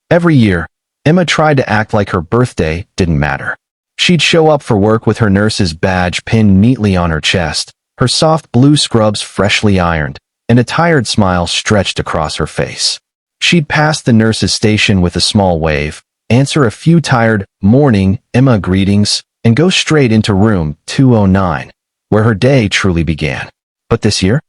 Every year, Emma tried to act like her birthday didn't matter. She'd show up for work with her nurse's badge pinned neatly on her chest, her soft blue scrubs freshly ironed, and a tired smile stretched across her face. She'd pass the nurse's station with a small wave, answer a few tired "Morning, Emma" greetings, and go straight into room 209, where her day truly began. But this year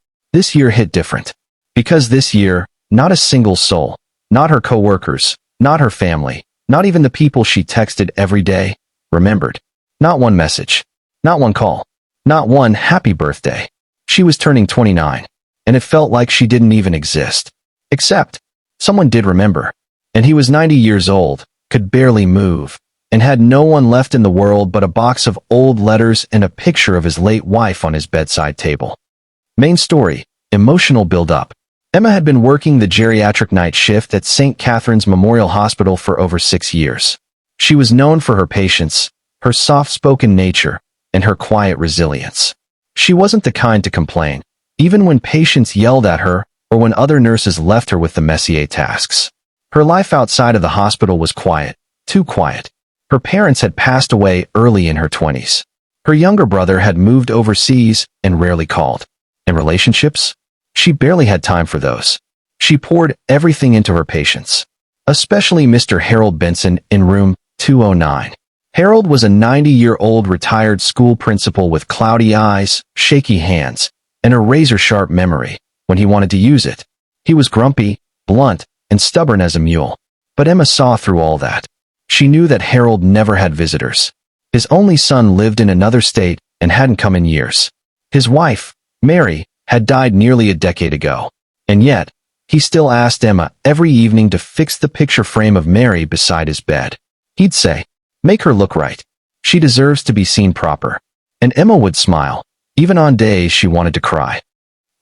hit different. Because this year, not a single soul, not her coworkers, not her family, not even the people she texted every day, remembered. Not one message, not one call, not one happy birthday. She was turning 29, and it felt like she didn't even exist. Except, someone did remember. And he was 90 years old, could barely move, and had no one left in the world but a box of old letters and a picture of his late wife on his bedside table. Main story, emotional build-up. Emma had been working the geriatric night shift at St. Catherine's Memorial Hospital for over 6 years. She was known for her patience, her soft-spoken nature, and her quiet resilience. She wasn't the kind to complain, even when patients yelled at her or when other nurses left her with the messier tasks. Her life outside of the hospital was quiet, too quiet. Her parents had passed away early in her 20s. Her younger brother had moved overseas and rarely called. And relationships? She barely had time for those. She poured everything into her patients, especially Mr. Harold Benson in room 209. Harold was a 90-year-old retired school principal with cloudy eyes, shaky hands, and a razor-sharp memory when he wanted to use it. He was grumpy, blunt, and stubborn as a mule. But Emma saw through all that. She knew that Harold never had visitors. His only son lived in another state and hadn't come in years. His wife, Mary, had died nearly a decade ago. And yet, he still asked Emma every evening to fix the picture frame of Mary beside his bed. He'd say, "Make her look right. She deserves to be seen proper." And Emma would smile, even on days she wanted to cry.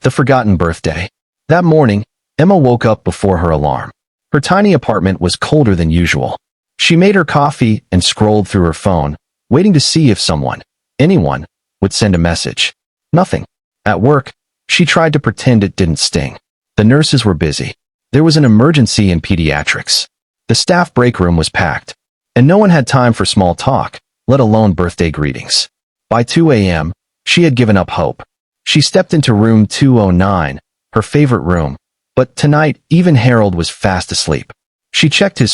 The forgotten birthday. That morning, Emma woke up before her alarm. Her tiny apartment was colder than usual. She made her coffee and scrolled through her phone, waiting to see if someone, anyone, would send a message. Nothing. At work, she tried to pretend it didn't sting. The nurses were busy. There was an emergency in pediatrics. The staff break room was packed, and no one had time for small talk, let alone birthday greetings. By 2 a.m., she had given up hope. She stepped into room 209, her favorite room, but tonight even Harold was fast asleep. She checked his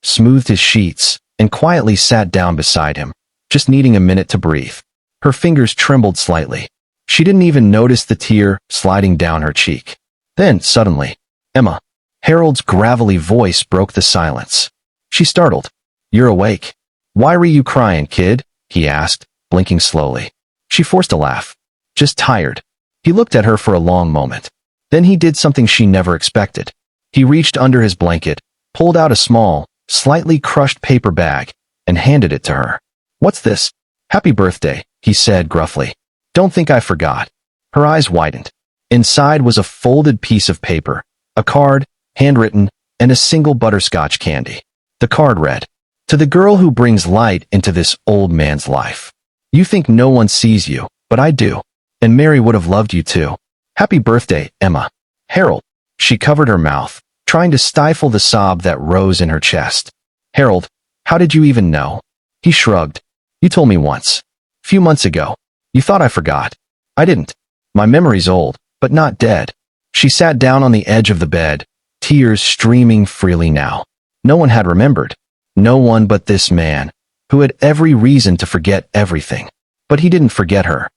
smoothed his sheets, and quietly sat down beside him, just needing a minute to breathe. Her fingers trembled slightly. She didn't even notice the tear sliding down her cheek. Then, suddenly, "Emma." Harold's gravelly voice broke the silence. She startled. "You're awake. Why were you crying, kid?" he asked, blinking slowly. She forced a laugh. "Just tired." He looked at her for a long moment. Then he did something she never expected. He reached under his blanket, pulled out a small, slightly crushed paper bag, and handed it to her. "What's this?" "Happy birthday," he said gruffly. "Don't think I forgot." Her eyes widened. Inside was a folded piece of paper, a card, handwritten, and a single butterscotch candy. The card read, "To the girl who brings light into this old man's life. You think no one sees you, but I do. And Mary would have loved you too. Happy birthday, Emma." "Harold." She covered her mouth, trying to stifle the sob that rose in her chest. "Harold, how did you even know?" He shrugged. "You told me once. Few months ago. You thought I forgot. I didn't. My memory's old, but not dead." She sat down on the edge of the bed, tears streaming freely now. No one had remembered. No one but this man, who had every reason to forget everything. But he didn't forget her.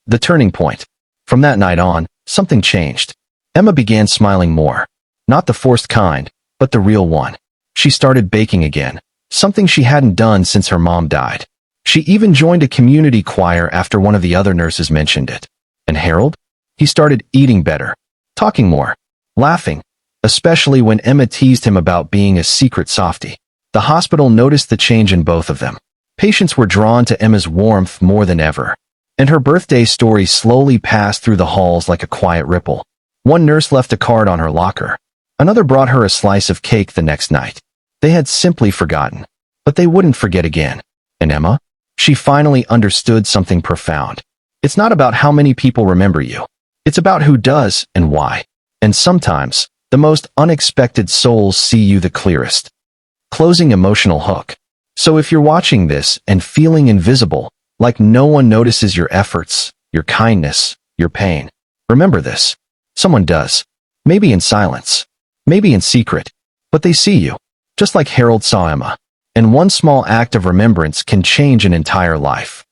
The turning point. From that night on, something changed. Emma began smiling more. Not the forced kind, but the real one. She started baking again, something she hadn't done since her mom died. She even joined a community choir after one of the other nurses mentioned it. And Harold? He started eating better, talking more, laughing, especially when Emma teased him about being a secret softie. The hospital noticed the change in both of them. Patients were drawn to Emma's warmth more than ever, and her birthday story slowly passed through the halls like a quiet ripple. One nurse left a card on her locker. Another brought her a slice of cake the next night. They had simply forgotten, but they wouldn't forget again. And Emma? She finally understood something profound. It's not about how many people remember you. It's about who does and why. And sometimes, the most unexpected souls see you the clearest. Closing emotional hook. So if you're watching this and feeling invisible, like no one notices your efforts, your kindness, your pain, remember this. Someone does. Maybe in silence. Maybe in secret. But they see you. Just like Harold saw Emma. And one small act of remembrance can change an entire life.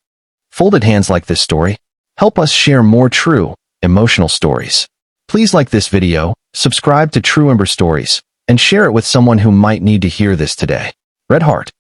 Folded hands like this story. Help us share more true, emotional stories. Please like this video, subscribe to True Ember Stories, and share it with someone who might need to hear this today. Red Heart.